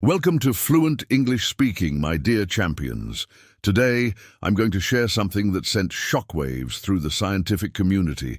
Welcome to Fluent English Speaking, my dear champions. Today, I'm going to share something that sent shockwaves through the scientific community.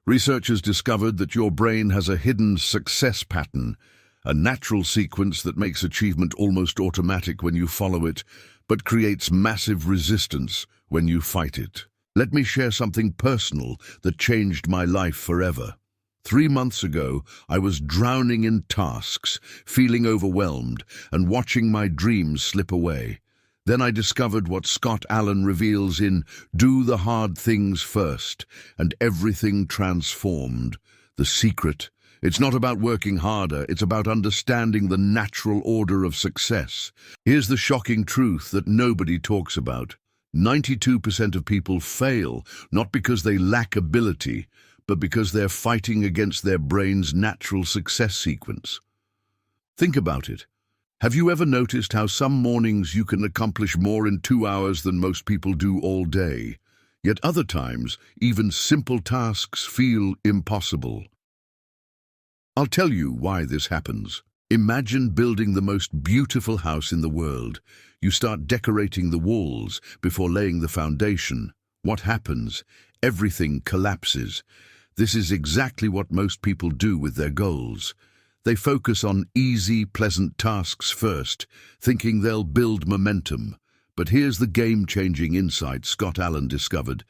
Researchers discovered that your brain has a hidden success pattern, a natural sequence that makes achievement almost automatic when you follow it, but creates massive resistance when you fight it. Let me share something personal that changed my life forever. 3 months ago, I was drowning in tasks, feeling overwhelmed, and watching my dreams slip away. Then I discovered what Scott Allen reveals in Do the Hard Things First, and everything transformed. The secret. It's not about working harder, it's about understanding the natural order of success. Here's the shocking truth that nobody talks about. 92% of people fail, not because they lack ability, but because they're fighting against their brain's natural success sequence. Think about it. Have you ever noticed how some mornings you can accomplish more in 2 hours than most people do all day? Yet other times, even simple tasks feel impossible. I'll tell you why this happens. Imagine building the most beautiful house in the world. You start decorating the walls before laying the foundation. What happens? Everything collapses. This is exactly what most people do with their goals. They focus on easy, pleasant tasks first, thinking they'll build momentum. But here's the game-changing insight Scott Allen discovered.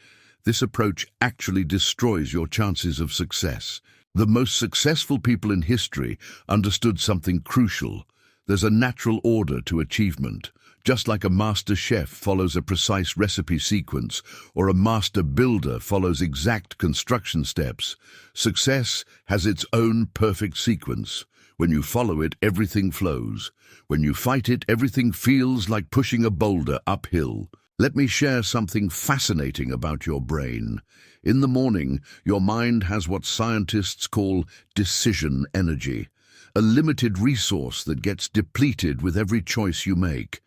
This approach actually destroys your chances of success. The most successful people in history understood something crucial. There's a natural order to achievement. Just like a master chef follows a precise recipe sequence, or a master builder follows exact construction steps, success has its own perfect sequence. When you follow it, everything flows. When you fight it, everything feels like pushing a boulder uphill. Let me share something fascinating about your brain. In the morning, your mind has what scientists call decision energy, a limited resource that gets depleted with every choice you make.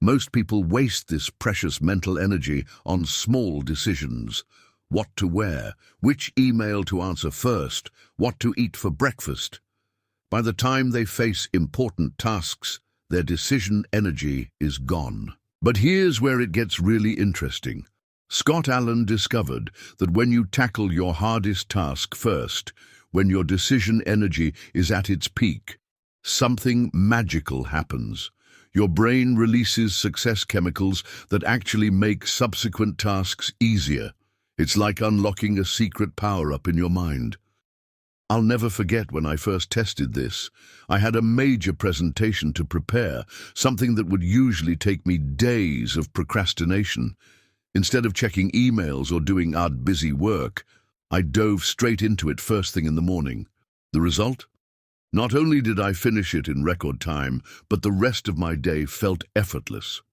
Most people waste this precious mental energy on small decisions. What to wear, which email to answer first, what to eat for breakfast. By the time they face important tasks, their decision energy is gone. But here's where it gets really interesting. Scott Allen discovered that when you tackle your hardest task first, when your decision energy is at its peak, something magical happens. Your brain releases success chemicals that actually make subsequent tasks easier. It's like unlocking a secret power-up in your mind. I'll never forget when I first tested this. I had a major presentation to prepare, something that would usually take me days of procrastination. Instead of checking emails or doing odd busy work, I dove straight into it first thing in the morning. The result? Not only did I finish it in record time, but the rest of my day felt effortless.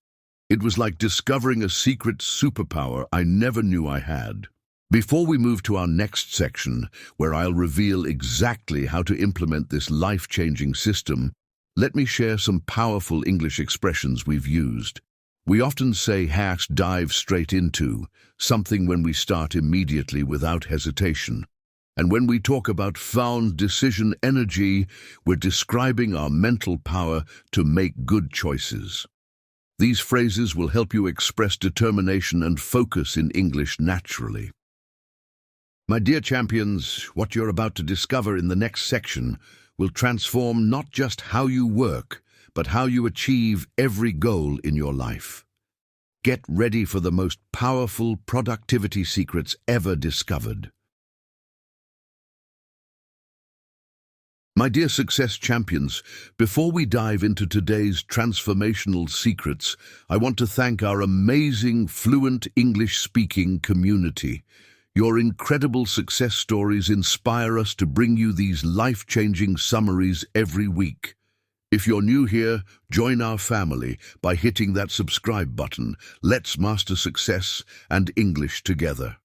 It was like discovering a secret superpower I never knew I had. Before we move to our next section, where I'll reveal exactly how to implement this life-changing system, let me share some powerful English expressions we've used. We often say dive straight into something when we start immediately without hesitation. And when we talk about found decision energy, we're describing our mental power to make good choices. These phrases will help you express determination and focus in English naturally. My dear champions, what you're about to discover in the next section will transform not just how you work, but how you achieve every goal in your life. Get ready for the most powerful productivity secrets ever discovered. My dear success champions, before we dive into today's transformational secrets, I want to thank our amazing Fluent English-speaking community. Your incredible success stories inspire us to bring you these life-changing summaries every week. If you're new here, join our family by hitting that subscribe button. Let's master success and English together.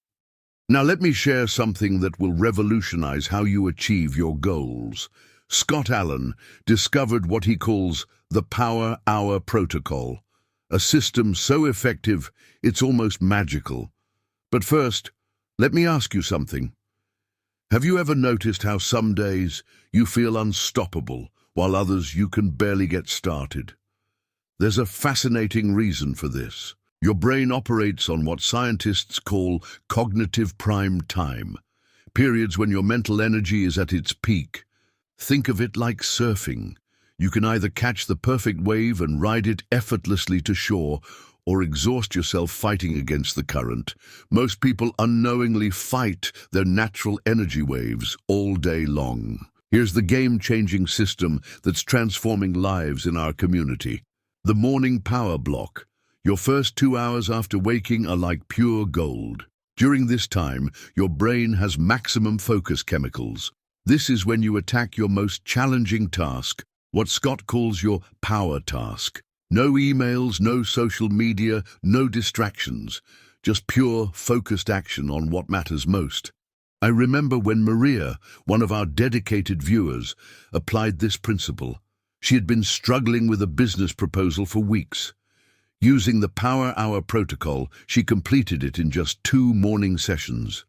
Now let me share something that will revolutionize how you achieve your goals. Scott Allen discovered what he calls the Power Hour Protocol, a system so effective it's almost magical. But first, let me ask you something. Have you ever noticed how some days you feel unstoppable, while others you can barely get started? There's a fascinating reason for this. Your brain operates on what scientists call cognitive prime time, periods when your mental energy is at its peak. Think of it like surfing. You can either catch the perfect wave and ride it effortlessly to shore, or exhaust yourself fighting against the current. Most people unknowingly fight their natural energy waves all day long. Here's the game-changing system that's transforming lives in our community. The morning power block. Your first 2 hours after waking are like pure gold. During this time, your brain has maximum focus chemicals. This is when you attack your most challenging task, what Scott calls your power task. No emails, no social media, no distractions, just pure, focused action on what matters most. I remember when Maria, one of our dedicated viewers, applied this principle. She had been struggling with a business proposal for weeks. Using the Power Hour protocol, she completed it in just 2 morning sessions.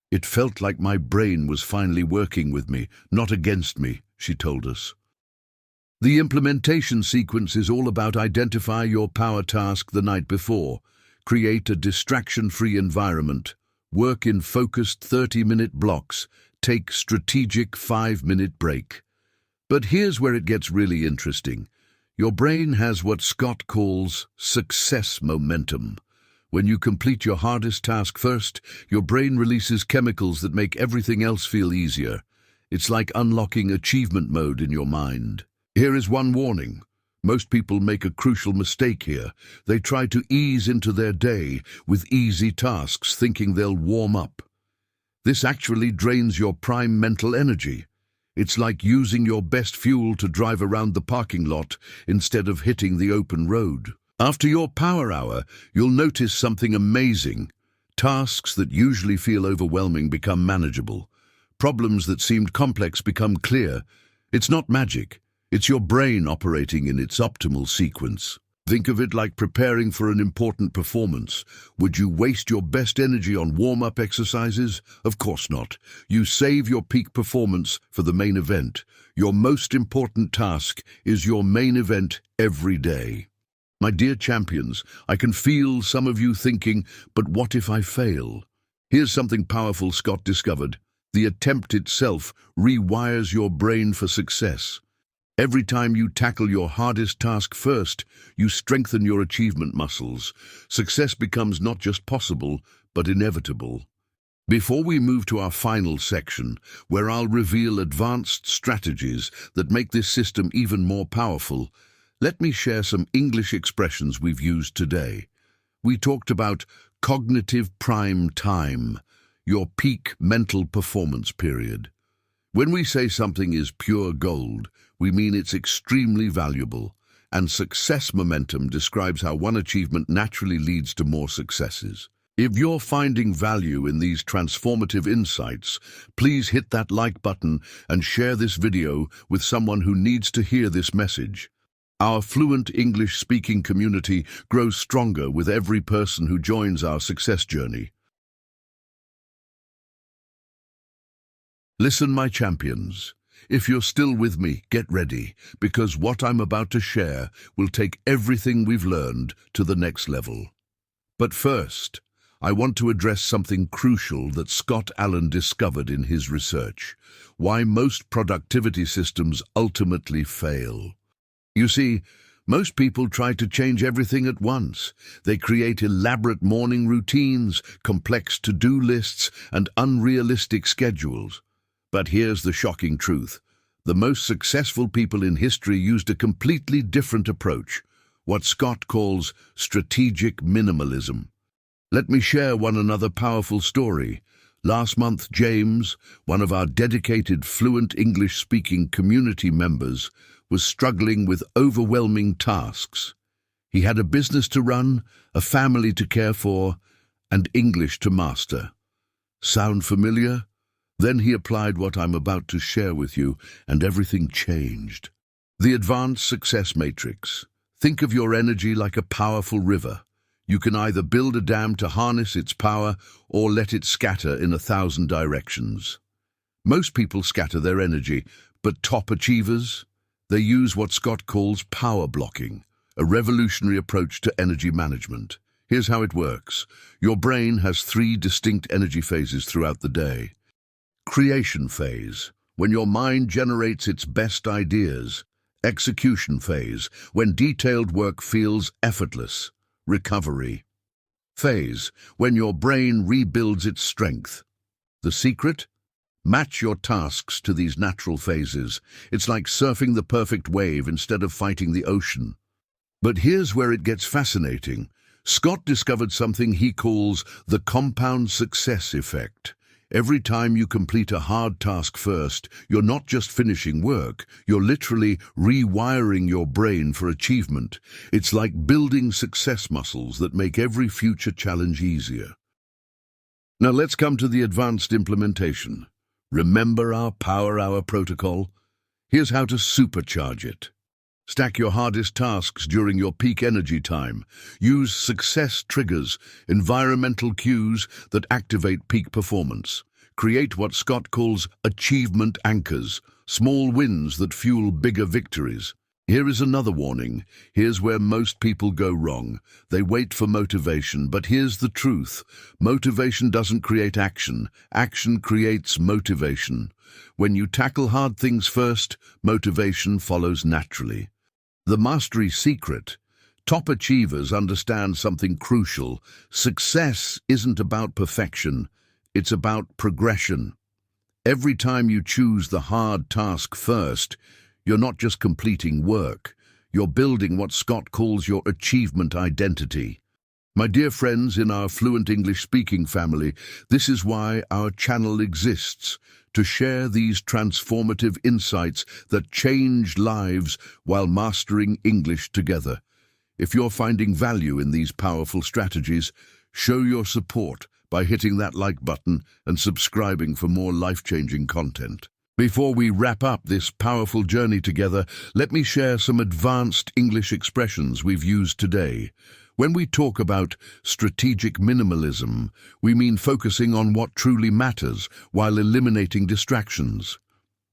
It felt like my brain was finally working with me, not against me, she told us. The implementation sequence is all about identify your power task the night before, create a distraction-free environment, work in focused 30-minute blocks, take strategic 5-minute break. But here's where it gets really interesting. Your brain has what Scott calls success momentum. When you complete your hardest task first, your brain releases chemicals that make everything else feel easier. It's like unlocking achievement mode in your mind. Here is one warning. Most people make a crucial mistake here. They try to ease into their day with easy tasks, thinking they'll warm up. This actually drains your prime mental energy. It's like using your best fuel to drive around the parking lot instead of hitting the open road. After your power hour, you'll notice something amazing. Tasks that usually feel overwhelming become manageable. Problems that seemed complex become clear. It's not magic. It's your brain operating in its optimal sequence. Think of it like preparing for an important performance. Would you waste your best energy on warm-up exercises? Of course not. You save your peak performance for the main event. Your most important task is your main event every day. My dear champions, I can feel some of you thinking, but what if I fail? Here's something powerful Scott discovered. The attempt itself rewires your brain for success. Every time you tackle your hardest task first, you strengthen your achievement muscles. Success becomes not just possible, but inevitable. Before we move to our final section, where I'll reveal advanced strategies that make this system even more powerful, let me share some English expressions we've used today. We talked about cognitive prime time, your peak mental performance period. When we say something is pure gold, we mean it's extremely valuable, and success momentum describes how one achievement naturally leads to more successes. If you're finding value in these transformative insights, please hit that like button and share this video with someone who needs to hear this message. Our fluent English-speaking community grows stronger with every person who joins our success journey. Listen, my champions. If you're still with me, get ready, because what I'm about to share will take everything we've learned to the next level. But first, I want to address something crucial that Scott Allen discovered in his research: why most productivity systems ultimately fail. You see, most people try to change everything at once. They create elaborate morning routines, complex to-do lists, and unrealistic schedules. But here's the shocking truth. The most successful people in history used a completely different approach, what Scott calls strategic minimalism. Let me share another powerful story. Last month, James, one of our dedicated fluent English-speaking community members, was struggling with overwhelming tasks. He had a business to run, a family to care for, and English to master. Sound familiar? Then he applied what I'm about to share with you, and everything changed. The Advanced Success Matrix. Think of your energy like a powerful river. You can either build a dam to harness its power or let it scatter in 1,000 directions. Most people scatter their energy, but top achievers, they use what Scott calls power blocking, a revolutionary approach to energy management. Here's how it works. Your brain has three distinct energy phases throughout the day. Creation phase, when your mind generates its best ideas. Execution phase, when detailed work feels effortless. Recovery phase, when your brain rebuilds its strength. The secret? Match your tasks to these natural phases. It's like surfing the perfect wave instead of fighting the ocean. But here's where it gets fascinating. Scott discovered something he calls the compound success effect. Every time you complete a hard task first, you're not just finishing work, you're literally rewiring your brain for achievement. It's like building success muscles that make every future challenge easier. Now let's come to the advanced implementation. Remember our Power Hour protocol? Here's how to supercharge it. Stack your hardest tasks during your peak energy time. Use success triggers, environmental cues that activate peak performance. Create what Scott calls achievement anchors, small wins that fuel bigger victories. Here is another warning. Here's where most people go wrong. They wait for motivation, but here's the truth. Motivation doesn't create action. Action creates motivation. When you tackle hard things first, motivation follows naturally. The mastery secret. Top achievers understand something crucial. Success isn't about perfection. It's about progression. Every time you choose the hard task first, you're not just completing work. You're building what Scott calls your achievement identity. My dear friends in our Fluent English speaking family, this is why our channel exists, to share these transformative insights that change lives while mastering English together. If you're finding value in these powerful strategies, show your support by hitting that like button and subscribing for more life-changing content. Before we wrap up this powerful journey together, let me share some advanced English expressions we've used today. When we talk about strategic minimalism, we mean focusing on what truly matters while eliminating distractions.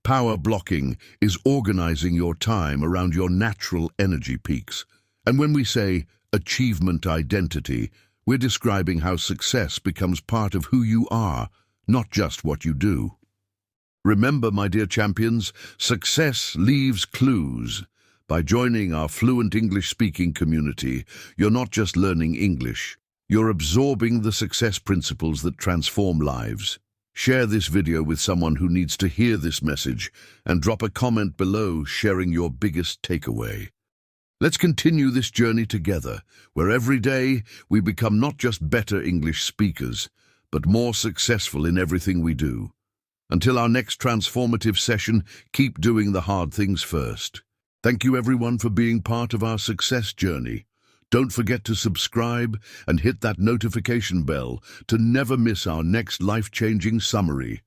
Power blocking is organizing your time around your natural energy peaks. And when we say achievement identity, we're describing how success becomes part of who you are, not just what you do. Remember, my dear champions, success leaves clues. By joining our Fluent English speaking community, you're not just learning English, you're absorbing the success principles that transform lives. Share this video with someone who needs to hear this message and drop a comment below sharing your biggest takeaway. Let's continue this journey together, where every day we become not just better English speakers, but more successful in everything we do. Until our next transformative session, keep doing the hard things first. Thank you everyone for being part of our success journey. Don't forget to subscribe and hit that notification bell to never miss our next life-changing summary.